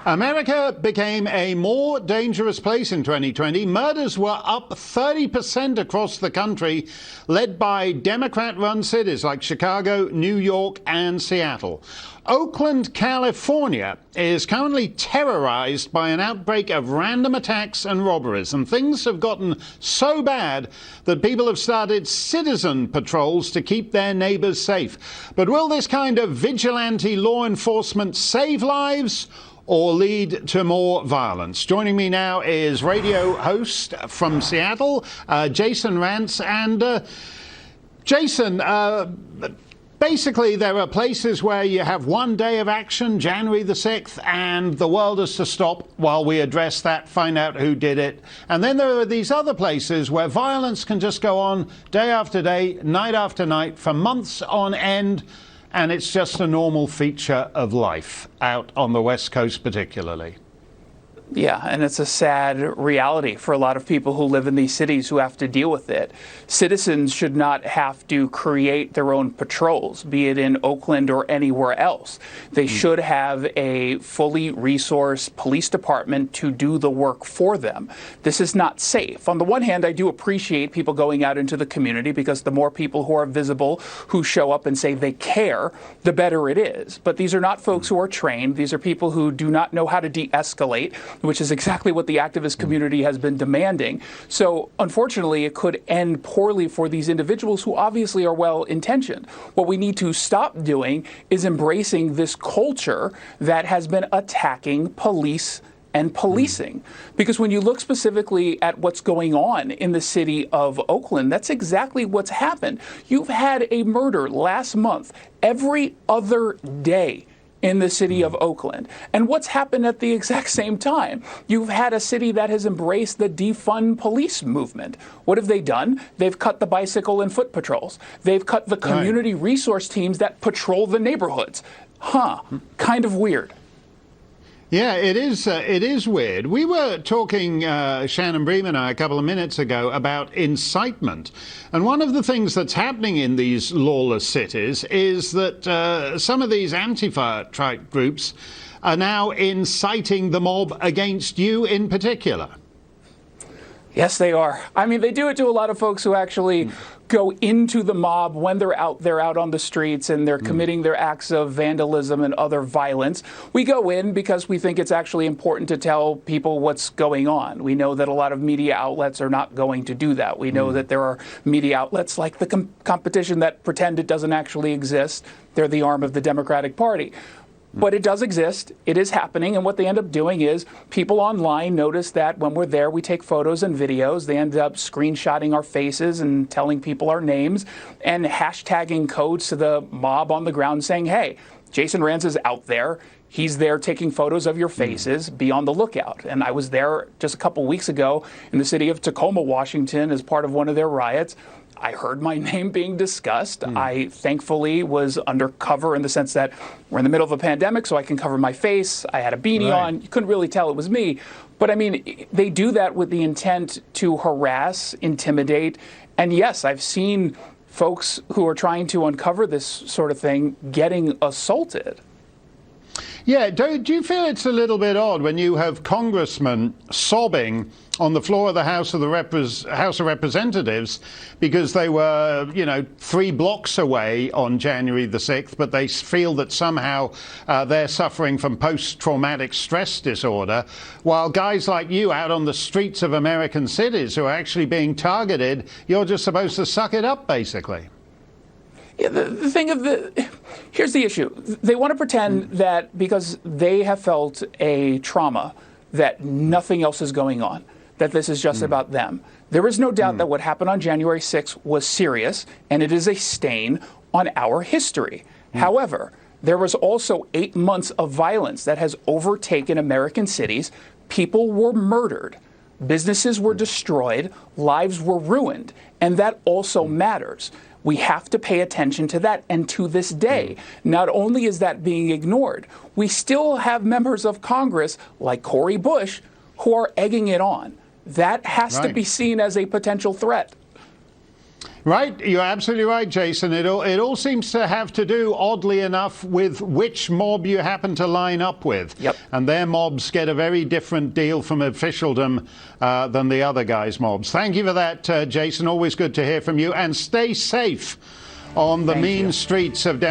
America became a more dangerous place in 2020. Murders were up 30% across the country, led by Democrat-run cities like Chicago, New York, and Seattle. Oakland, California is currently terrorized by an outbreak of random attacks and robberies, and things have gotten so bad that people have started citizen patrols to keep their neighbors safe. But will this kind of vigilante law enforcement save lives or lead to more violence? Joining me now is radio host from Seattle, Jason Rantz. And Jason, basically there are places where you have one day of action, January the 6th, and the world has to stop while we address that, find out who did it. And then there are these other places where violence can just go on day after day, night after night, for months on end. And it's just a normal feature of life out on the West Coast particularly. Yeah, and it's a sad reality for a lot of people who live in these cities who have to deal with it. Citizens should not have to create their own patrols, be it in Oakland or anywhere else. They should have a fully resourced police department to do the work for them. This is not safe. On the one hand, I do appreciate people going out into the community, because the more people who are visible, who show up and say they care, the better it is. But these are not folks who are trained. These are people who do not know how to de-escalate, which is exactly what the activist community has been demanding. So unfortunately, it could end poorly for these individuals who obviously are well-intentioned. What we need to stop doing is embracing this culture that has been attacking police and policing. Because when you look specifically at what's going on in the city of Oakland, that's exactly what's happened. You've had a murder last month every other day in the city of Oakland. And what's happened at the exact same time? You've had a city that has embraced the defund police movement. What have they done? They've cut the bicycle and foot patrols. They've cut the community resource teams that patrol the neighborhoods. Kind of weird. Yeah, it is weird. We were talking, Shannon Bream and I, a couple of minutes ago about incitement. And one of the things that's happening in these lawless cities is that some of these Antifa-type groups are now inciting the mob against you in particular. Yes, they are. I mean, they do it to a lot of folks who actually go into the mob when they're out on the streets and they're committing their acts of vandalism and other violence. We go in because we think it's actually important to tell people what's going on. We know that a lot of media outlets are not going to do that. We know that there are media outlets like the competition that pretend it doesn't actually exist. They're the arm of the Democratic Party. But it does exist. It is happening. And what they end up doing is people online notice that when we're there, we take photos and videos. They end up screenshotting our faces and telling people our names and hashtagging codes to the mob on the ground saying, hey, Jason Rantz is out there. He's there taking photos of your faces. Be on the lookout. And I was there just a couple weeks ago in the city of Tacoma, Washington, as part of one of their riots. I heard my name being discussed. I thankfully was undercover in the sense that we're in the middle of a pandemic, so I can cover my face. I had a beanie on. You couldn't really tell it was me. But I mean, they do that with the intent to harass, intimidate. And yes, I've seen folks who are trying to uncover this sort of thing getting assaulted. Yeah, do you feel it's a little bit odd when you have congressmen sobbing on the floor of the House of Representatives because they were, 3 blocks away on January the 6th, but they feel that somehow they're suffering from post-traumatic stress disorder, while guys like you out on the streets of American cities who are actually being targeted, you're just supposed to suck it up, basically. Yeah, the thing here's the issue. They want to pretend that because they have felt a trauma, that nothing else is going on, that this is just about them. There is no doubt that what happened on January 6th was serious, and it is a stain on our history. However, there was also 8 months of violence that has overtaken American cities. People were murdered. Businesses were destroyed. Lives were ruined. And that also matters. We have to pay attention to that. And to this day, not only is that being ignored, we still have members of Congress like Cori Bush who are egging it on. That has to be seen as a potential threat. Right, you're absolutely right, Jason. It all seems to have to do, oddly enough, with which mob you happen to line up with. Yep. And their mobs get a very different deal from officialdom than the other guys' mobs. Thank you for that, Jason. Always good to hear from you. And stay safe on the mean streets of Denver.